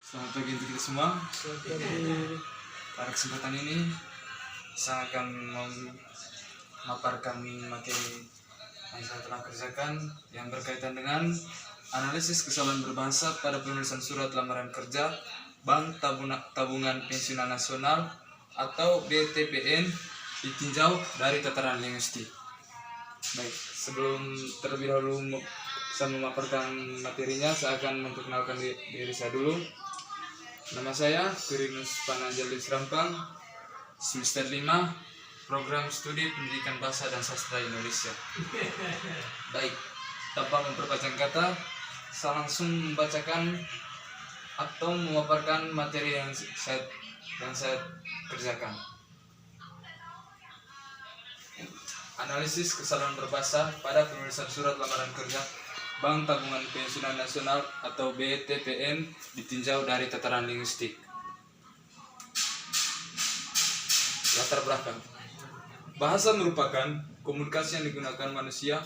Selamat pagi untuk kita semua. Pada kesempatan ini saya akan memaparkan materi yang saya telah kerjakan yang berkaitan dengan analisis kesalahan berbahasa pada penulisan surat lamaran kerja Bank Tabungan Pensiunan Nasional atau BTPN ditinjau dari tataran linguistik. Baik, sebelum terlebih dahulu saya memaparkan materinya, saya akan memperkenalkan diri saya dulu. Nama saya Quirinus Panangelis Rampang, semester 5, program studi pendidikan bahasa dan sastra Indonesia. Baik, tanpa memperpanjang kata, saya langsung membacakan atau memaparkan materi yang saya kerjakan. Analisis kesalahan berbahasa pada penulisan surat lamaran kerja Bank Tabungan Pensiunan Nasional atau BTPN ditinjau dari tataran linguistik. Latar belakang. Bahasa merupakan komunikasi yang digunakan manusia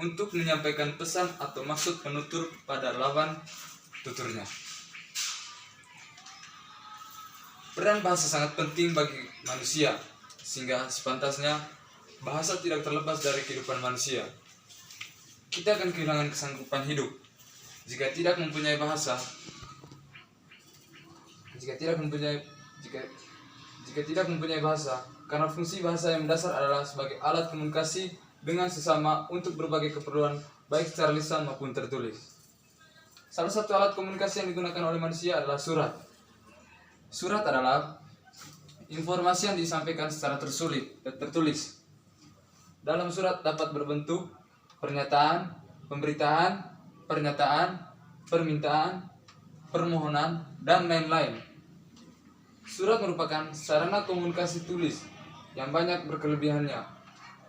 untuk menyampaikan pesan atau maksud penutur pada lawan tuturnya. Peran bahasa sangat penting bagi manusia, sehingga sepantasnya bahasa tidak terlepas dari kehidupan manusia. Kita akan kehilangan kesanggupan hidup jika tidak mempunyai bahasa. Jika tidak mempunyai bahasa, karena fungsi bahasa yang mendasar adalah sebagai alat komunikasi dengan sesama untuk berbagai keperluan baik secara lisan maupun tertulis. Salah satu alat komunikasi yang digunakan oleh manusia adalah surat. Surat adalah informasi yang disampaikan secara tertulis. Dalam surat dapat berbentuk pernyataan, pemberitaan, pernyataan, permintaan, permohonan, dan lain-lain. Surat merupakan sarana komunikasi tulis yang banyak berkelebihannya.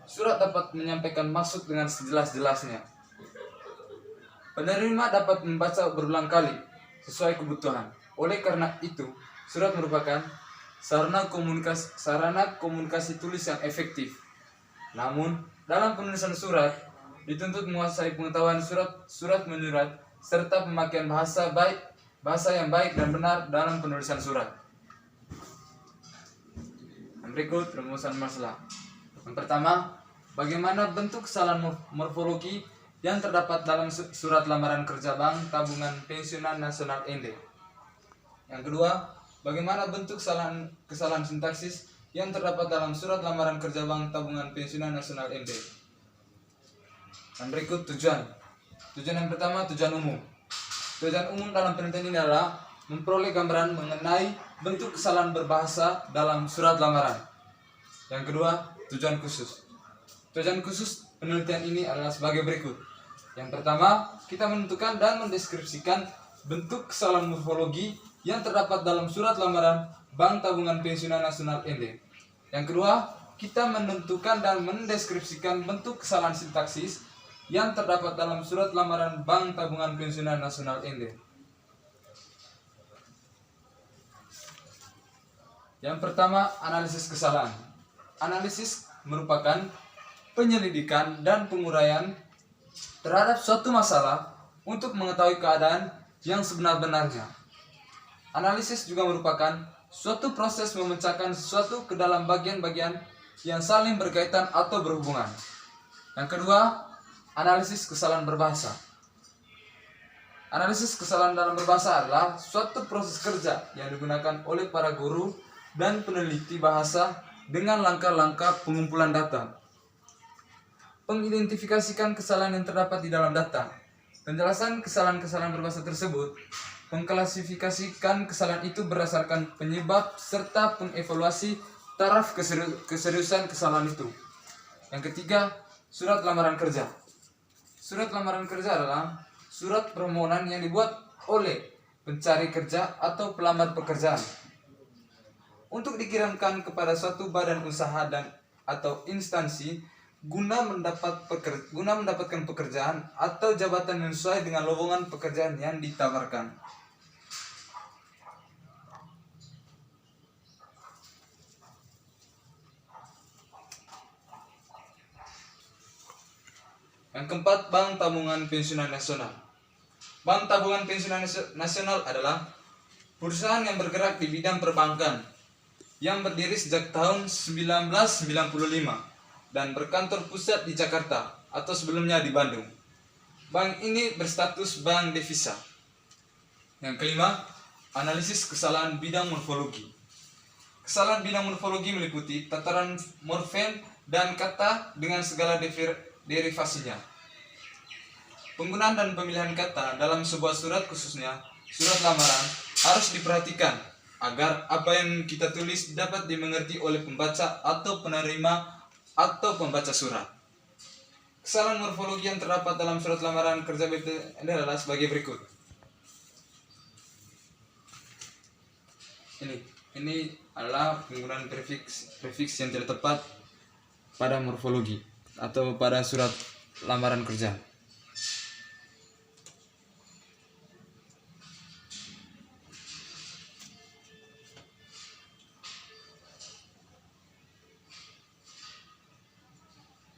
Surat dapat menyampaikan maksud dengan sejelas-jelasnya. Penerima dapat membaca berulang kali sesuai kebutuhan. Oleh karena itu, surat merupakan sarana komunikasi tulis yang efektif. Namun, dalam penulisan surat dituntut menguasai pengetahuan surat menyurat serta pemakaian bahasa yang baik dan benar dalam penulisan surat. Berikut rumusan masalah. Yang pertama, bagaimana bentuk kesalahan morfologi yang terdapat dalam surat lamaran kerja Bank Tabungan Pensiunan Nasional ND. Yang kedua, bagaimana bentuk kesalahan sintaksis yang terdapat dalam surat lamaran kerja Bank Tabungan Pensiunan Nasional ND. Dan berikut tujuan. Tujuan yang pertama, tujuan umum. Tujuan umum dalam penelitian ini adalah memperoleh gambaran mengenai bentuk kesalahan berbahasa dalam surat lamaran. Yang kedua, tujuan khusus. Tujuan khusus penelitian ini adalah sebagai berikut. Yang pertama, kita menentukan dan mendeskripsikan bentuk kesalahan morfologi yang terdapat dalam surat lamaran Bank Tabungan Pensiunan Nasional ND. Yang kedua, kita menentukan dan mendeskripsikan bentuk kesalahan sintaksis yang terdapat dalam surat lamaran Bank Tabungan Pensiunan Nasional ND. Yang pertama, analisis kesalahan. Analisis merupakan penyelidikan dan penguraian terhadap suatu masalah untuk mengetahui keadaan yang sebenar-benarnya. Analisis juga merupakan suatu proses memecahkan sesuatu ke dalam bagian-bagian yang saling berkaitan atau berhubungan. Yang kedua, analisis kesalahan berbahasa. Analisis kesalahan dalam berbahasa adalah suatu proses kerja yang digunakan oleh para guru dan peneliti bahasa dengan langkah-langkah pengumpulan data. Mengidentifikasikan kesalahan yang terdapat di dalam data. Penjelasan kesalahan-kesalahan berbahasa tersebut, mengklasifikasikan kesalahan itu berdasarkan penyebab serta pengevaluasi taraf keseriusan kesalahan itu. Yang ketiga, surat lamaran kerja. Surat lamaran kerja adalah surat permohonan yang dibuat oleh pencari kerja atau pelamar pekerjaan untuk dikirimkan kepada suatu badan usaha atau instansi guna mendapatkan pekerjaan atau jabatan yang sesuai dengan lowongan pekerjaan yang ditawarkan. Yang keempat, Bank Tabungan Pensiunan Nasional. Bank Tabungan Pensiunan Nasional adalah perusahaan yang bergerak di bidang perbankan yang berdiri sejak tahun 1995 dan berkantor pusat di Jakarta atau sebelumnya di Bandung. Bank ini berstatus bank devisa. Yang kelima, analisis kesalahan bidang morfologi. Kesalahan bidang morfologi meliputi tataran morfem dan kata dengan segala derivasinya. Penggunaan dan pemilihan kata dalam sebuah surat, khususnya surat lamaran, harus diperhatikan agar apa yang kita tulis dapat dimengerti oleh pembaca atau penerima atau pembaca surat. Kesalahan morfologi yang terdapat dalam surat lamaran kerja BPTN adalah sebagai berikut. Ini adalah penggunaan prefiks yang tidak tepat pada morfologi atau pada surat lamaran kerja.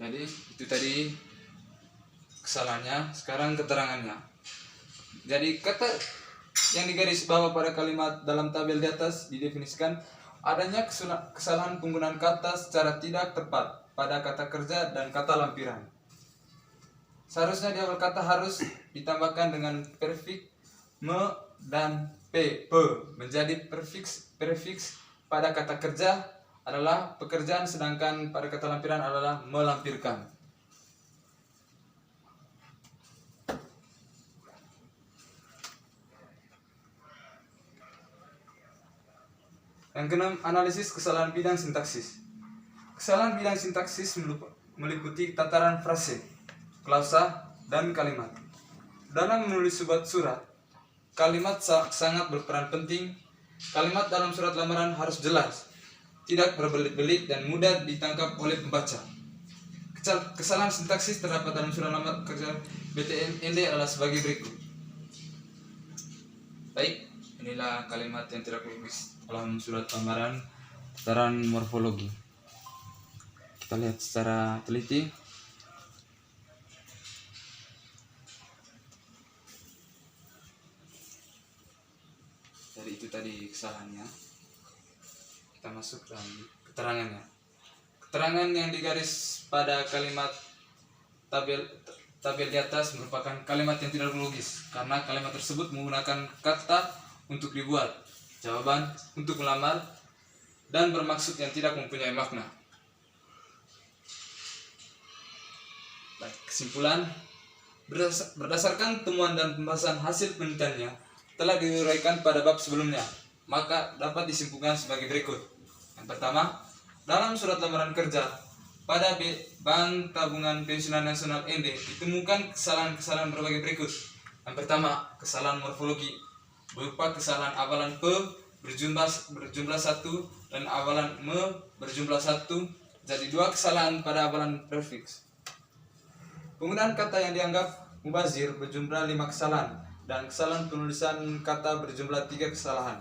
Jadi itu tadi kesalahannya, sekarang keterangannya. Jadi kata yang digaris bawah pada kalimat dalam tabel di atas didefinisikan adanya kesalahan penggunaan kata secara tidak tepat pada kata kerja dan kata lampiran. Seharusnya di awal kata harus ditambahkan dengan prefiks me dan p menjadi prefiks pada kata kerja adalah pekerjaan, sedangkan pada kata lampiran adalah melampirkan. Yang keenam, analisis kesalahan bidang sintaksis. Kesalahan bidang sintaksis meliputi tataran frase, klausa, dan kalimat. Dalam menulis sebuah surat, kalimat sangat berperan penting. Kalimat dalam surat lamaran harus jelas, tidak berbelit-belit dan mudah ditangkap oleh pembaca. Kesalahan sintaksis terdapat dalam surat lamaran kerja BTN adalah sebagai berikut. Baik, inilah kalimat yang tidak logis dalam surat lamaran tataran morfologi. Kita lihat secara teliti. Jadi itu tadi kesalahannya. Kita masuk dalam keterangannya. Keterangan yang digaris pada kalimat tabel di atas merupakan kalimat yang tidak logis karena kalimat tersebut menggunakan kata untuk dibuat, jawaban untuk melamar, dan bermaksud yang tidak mempunyai makna. Baik, kesimpulan berdasarkan temuan dan pembahasan hasil penelitiannya telah diuraikan pada bab sebelumnya, maka dapat disimpulkan sebagai berikut. Yang pertama, dalam surat lamaran kerja pada Bank Tabungan Pensiunan Nasional ND ditemukan kesalahan-kesalahan berbagai berikut. Yang pertama, kesalahan morfologi berupa kesalahan awalan P berjumlah 1 dan awalan me berjumlah 1. Jadi 2 kesalahan pada awalan prefiks. Penggunaan kata yang dianggap mubazir berjumlah 5 kesalahan dan kesalahan penulisan kata berjumlah 3 kesalahan.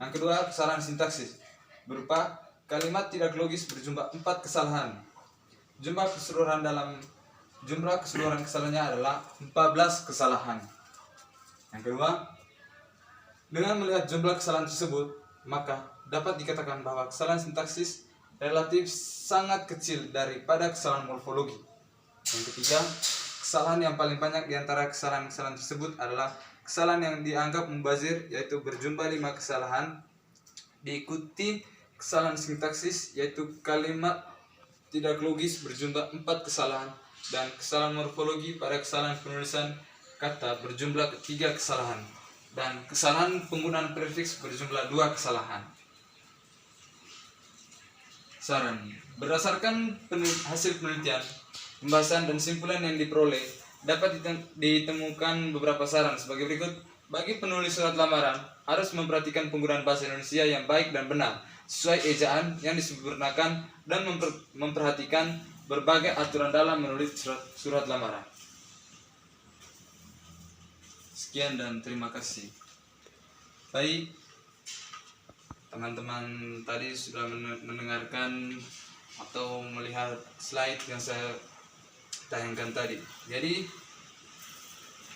Yang kedua, kesalahan sintaksis berupa kalimat tidak logis berjumlah 4 kesalahan. Jumlah keseluruhan kesalahannya adalah 14 kesalahan. Yang kedua, dengan melihat jumlah kesalahan tersebut, maka dapat dikatakan bahwa kesalahan sintaksis relatif sangat kecil daripada kesalahan morfologi. Yang ketiga, kesalahan yang paling banyak di antara kesalahan-kesalahan tersebut adalah kesalahan yang dianggap mubazir, yaitu berjumlah 5 kesalahan, diikuti kesalahan sintaksis yaitu kalimat tidak logis berjumlah 4 kesalahan, dan kesalahan morfologi pada kesalahan penulisan kata berjumlah 3 kesalahan, dan kesalahan penggunaan prefiks berjumlah 2 kesalahan. Saran: berdasarkan hasil penelitian, pembahasan dan simpulan yang diperoleh, dapat ditemukan beberapa saran sebagai berikut. Bagi penulis surat lamaran, harus memperhatikan penggunaan bahasa Indonesia yang baik dan benar, sesuai ejaan yang disempurnakan, dan memperhatikan berbagai aturan dalam menulis surat lamaran. Sekian dan terima kasih. Baik, teman-teman tadi sudah mendengarkan atau melihat slide yang saya tayangkan tadi. Jadi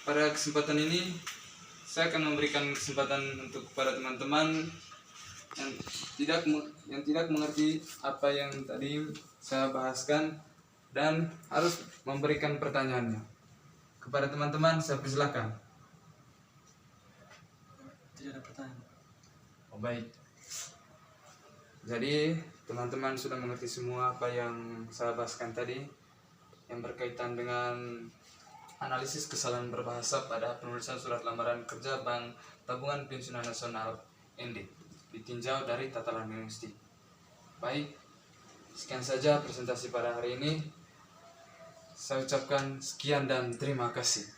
pada kesempatan ini saya akan memberikan kesempatan untuk kepada teman-teman yang tidak mengerti apa yang tadi saya bahaskan dan harus memberikan pertanyaannya. Kepada teman-teman saya persilakan. Tidak ada pertanyaan. Oh, baik. Jadi teman-teman sudah mengerti semua apa yang saya bahaskan tadi yang berkaitan dengan analisis kesalahan berbahasa pada penulisan surat lamaran kerja Bank Tabungan Pensiunan Nasional ND ditinjau dari tataran linguistik. Baik, sekian saja presentasi pada hari ini. Saya ucapkan sekian dan terima kasih.